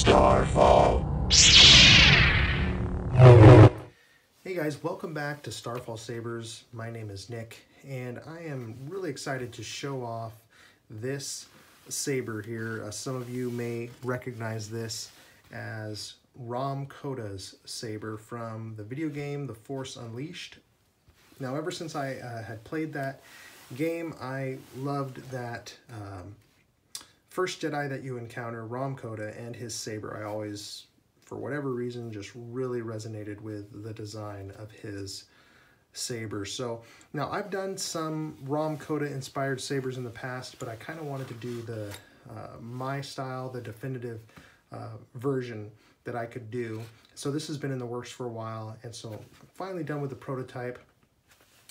Starfall. Hey guys, welcome back to Starfall Sabers. My name is Nick, and I am really excited to show off this saber here. Some of you may recognize this as Rahm Kota's saber from the video game The Force Unleashed. Now, ever since I had played that game, I loved that first Jedi that you encounter, Rahm Kota, and his saber. I always, for whatever reason, just really resonated with the design of his saber. So now I've done some Rahm Kota inspired sabers in the past, but I kind of wanted to do the my style, the definitive version that I could do. So this has been in the works for a while, and so I'm finally done with the prototype.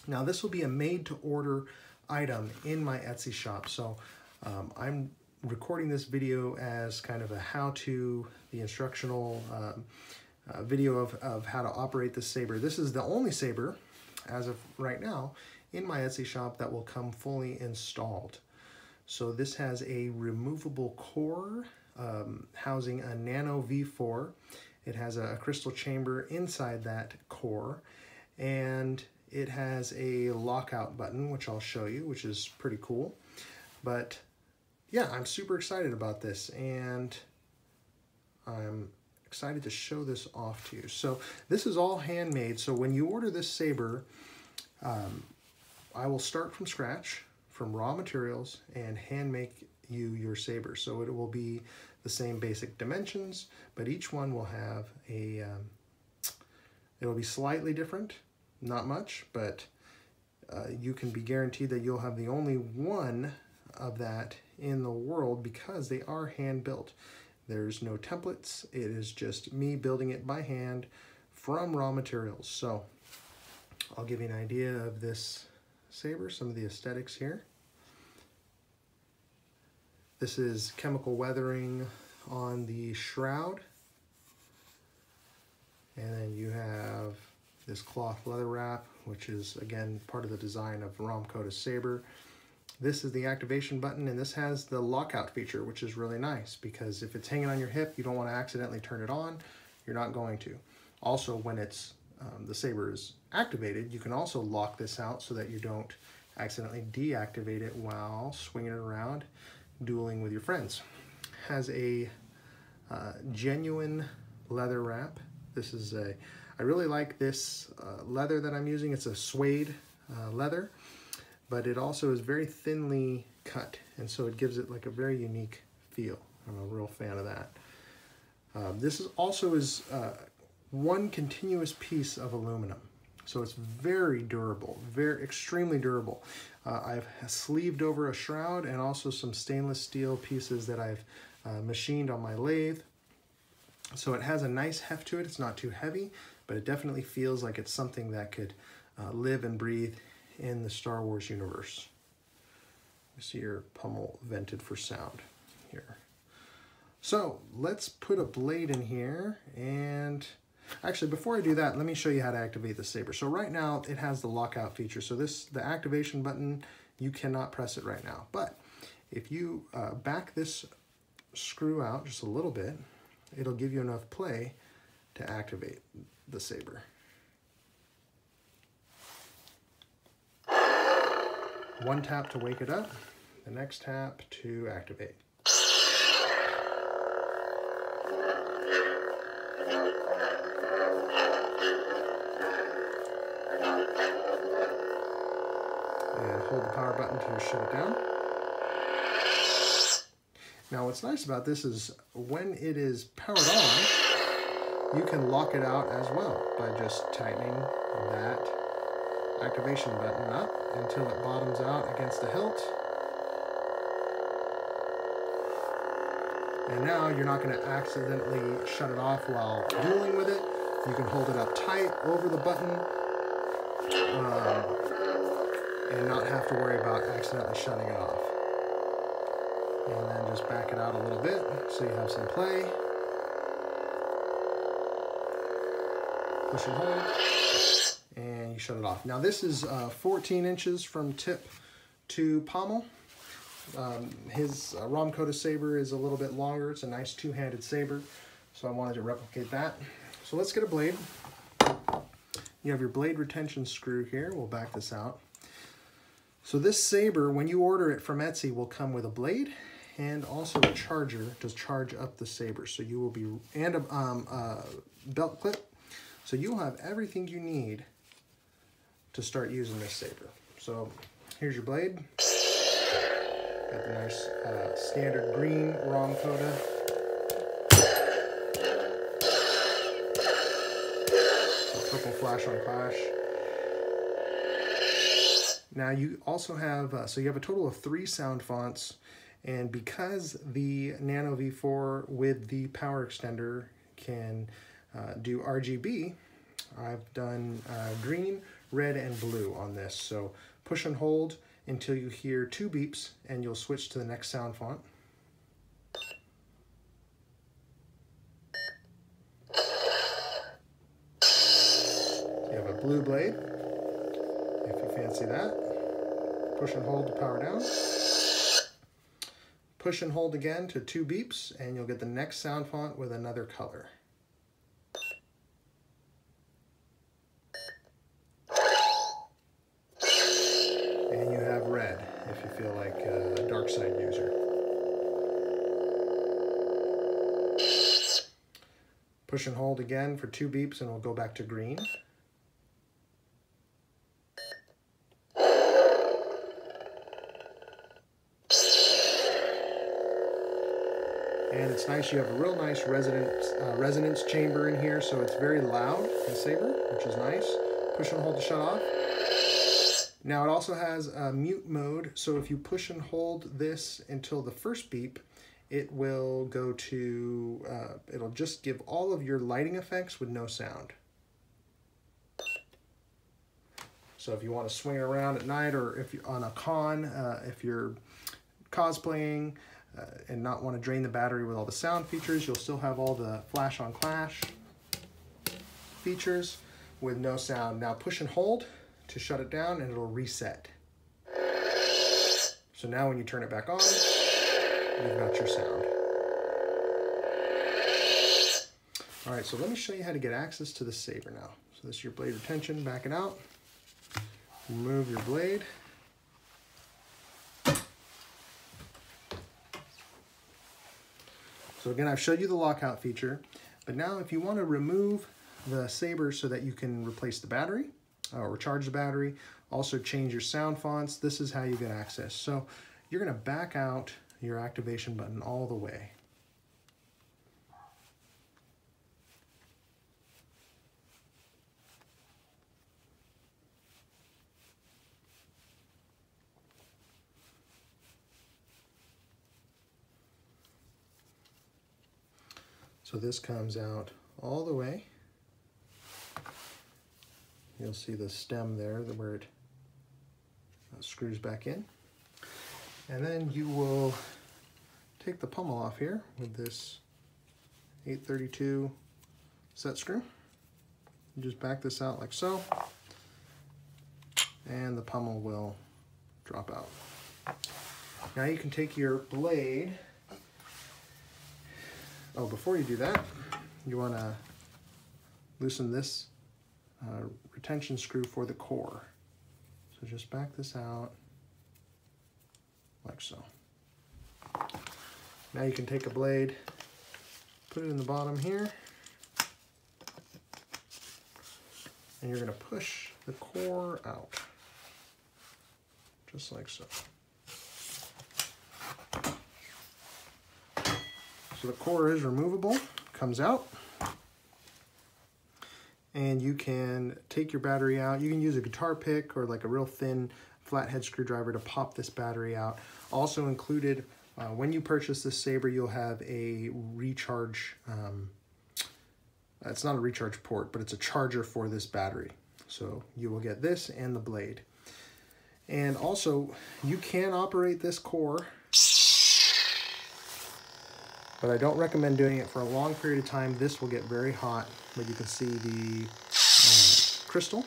Now this will be a made-to-order item in my Etsy shop. So I'm recording this video as kind of a how-to, the instructional video of how to operate this saber. This is the only saber, as of right now, in my Etsy shop that will come fully installed. So this has a removable core housing a Nano V4. It has a crystal chamber inside that core, and it has a lockout button, which I'll show you, which is pretty cool. But yeah, I'm super excited about this, and I'm excited to show this off to you. So this is all handmade. So when you order this saber, I will start from scratch, from raw materials, and hand make you your saber. So it will be the same basic dimensions, but each one will have a, it'll be slightly different, not much, but you can be guaranteed that you'll have the only one of that in the world because they are hand built. There's no templates. It is just me building it by hand from raw materials. So I'll give you an idea of this saber, some of the aesthetics here. This is chemical weathering on the shroud. And then you have this cloth leather wrap, which is again part of the design of Rahm Kota's saber. This is the activation button, and this has the lockout feature, which is really nice because if it's hanging on your hip, you don't want to accidentally turn it on. You're not going to. Also, when it's the saber is activated, you can also lock this out so that you don't accidentally deactivate it while swinging it around, dueling with your friends. Has a genuine leather wrap. This is a, I really like this leather that I'm using. It's a suede leather, but it also is very thinly cut, and so it gives it like a very unique feel. I'm a real fan of that. This is also one continuous piece of aluminum, so it's very durable, very extremely durable. I've sleeved over a shroud and also some stainless steel pieces that I've machined on my lathe. So it has a nice heft to it. It's not too heavy, but it definitely feels like it's something that could live and breathe in the Star Wars universe. You see your pommel vented for sound here. So let's put a blade in here, and actually before I do that, let me show you how to activate the saber. So right now it has the lockout feature. So the activation button, you cannot press it right now. But if you back this screw out just a little bit, it'll give you enough play to activate the saber. One tap to wake it up, the next tap to activate. And hold the power button to shut it down. Now what's nice about this is when it is powered on, you can lock it out as well by just tightening that activation button up until it bottoms out against the hilt. And now you're not going to accidentally shut it off while dueling with it. You can hold it up tight over the button and not have to worry about accidentally shutting it off. And then just back it out a little bit so you have some play. Push and hold, and you shut it off. Now this is 14 inches from tip to pommel, His Rahm Kota saber is a little bit longer. It's a nice two-handed saber, so I wanted to replicate that. So let's get a blade. You have your blade retention screw here. We'll back this out. So this saber, when you order it from Etsy, will come with a blade and also a charger to charge up the saber. So you will be, and a belt clip. So you'll have everything you need to start using this saber. So here's your blade. Got the nice standard green Rahm Kota. Purple flash on clash. Now you also have, so you have a total of 3 sound fonts, and because the Nano V4 with the power extender can do RGB, I've done green, red, and blue on this. So push and hold until you hear 2 beeps, and you'll switch to the next sound font. You have a blue blade, if you fancy that. Push and hold to power down. Push and hold again to 2 beeps, and you'll get the next sound font with another color. And you have red, if you feel like a dark side user. Push and hold again for 2 beeps, and we'll go back to green. And it's nice, you have a real nice resonance chamber in here, so it's very loud and saber, which is nice. Push and hold to shut off. Now it also has a mute mode, so if you push and hold this until the first beep, it will go to, it'll just give all of your lighting effects with no sound. So if you want to swing it around at night, or if you're on a con, if you're cosplaying, and not want to drain the battery with all the sound features, you'll still have all the flash on clash features with no sound. Now push and hold to shut it down, and it'll reset. So now when you turn it back on, you've got your sound. All right, so let me show you how to get access to the saber now. So this is your blade retention, back it out. Remove your blade. So again, I've showed you the lockout feature, but now if you want to remove the saber so that you can replace the battery or charge the battery, also change your sound fonts, this is how you get access. So you're going to back out your activation button all the way. So this comes out all the way. You'll see the stem there where it screws back in. And then you will take the pommel off here with this 832 set screw. You just back this out like so, and the pommel will drop out. Now you can take your blade. Oh, before you do that, you want to loosen this retention screw for the core. So just back this out like so. Now you can take a blade, put it in the bottom here, and you're going to push the core out, just like so. So the core is removable, comes out, and you can take your battery out. You can use a guitar pick or like a real thin flathead screwdriver to pop this battery out. Also included, when you purchase this saber, you'll have a recharge, it's not a recharge port, but it's a charger for this battery. So you will get this and the blade. And also, you can operate this core, but I don't recommend doing it for a long period of time. This will get very hot, but you can see the crystal.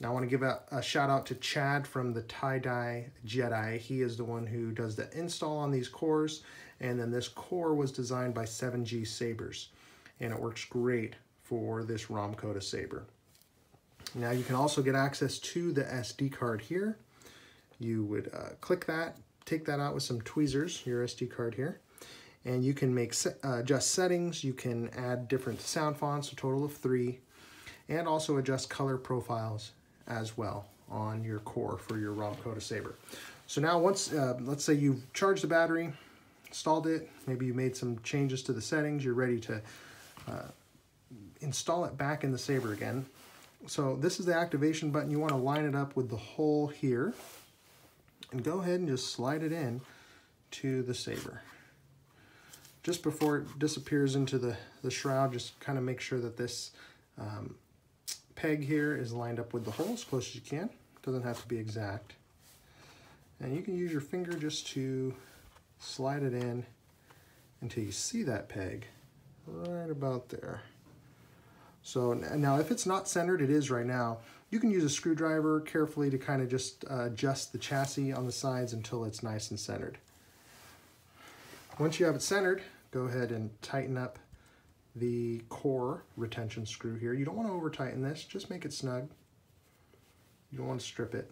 Now I want to give a shout out to Chad from theTyeDyeJedi. He is the one who does the install on these cores, and then this core was designed by 7G Sabers, and it works great for this Rahm Kota saber. Now you can also get access to the SD card here. You would click that, take that out with some tweezers, your SD card here, and you can make adjust settings. You can add different sound fonts, a total of 3, and also adjust color profiles as well on your core for your Rahm Kota saber. So now once, let's say you've charged the battery, installed it, maybe you made some changes to the settings, you're ready to install it back in the saber again. So this is the activation button. You want to line it up with the hole here and go ahead and just slide it in to the saber. Just before it disappears into the shroud, just kind of make sure that this peg here is lined up with the hole as close as you can. It doesn't have to be exact. And you can use your finger just to slide it in until you see that peg right about there. So now if it's not centered, it is right now, you can use a screwdriver carefully to kind of just adjust the chassis on the sides until it's nice and centered. Once you have it centered, go ahead and tighten up the core retention screw here. You don't want to over tighten this, just make it snug. You don't want to strip it.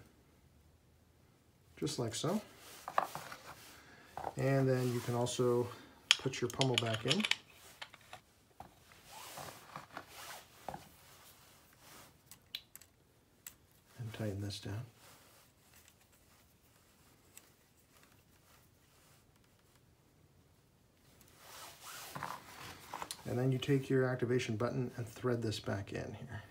Just like so. And then you can also put your pommel back in. And tighten this down. And then you take your activation button and thread this back in here.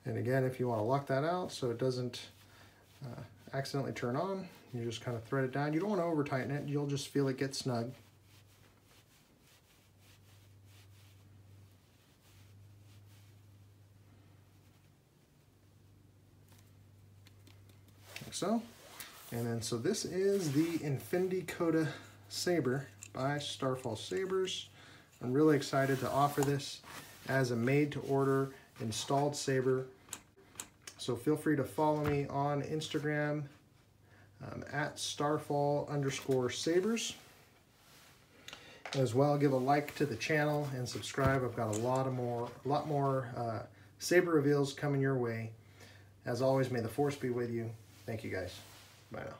And again, if you want to lock that out so it doesn't accidentally turn on, you just kind of thread it down. You don't want to over tighten it, you'll just feel it get snug. Like so. And then so this is the Infinity Kota saber by Starfall Sabers. I'm really excited to offer this as a made-to-order installed saber. So feel free to follow me on Instagram at Starfall_Sabers. As well, give a like to the channel and subscribe. I've got a lot more saber reveals coming your way. As always, may the force be with you. Thank you guys. Bye now.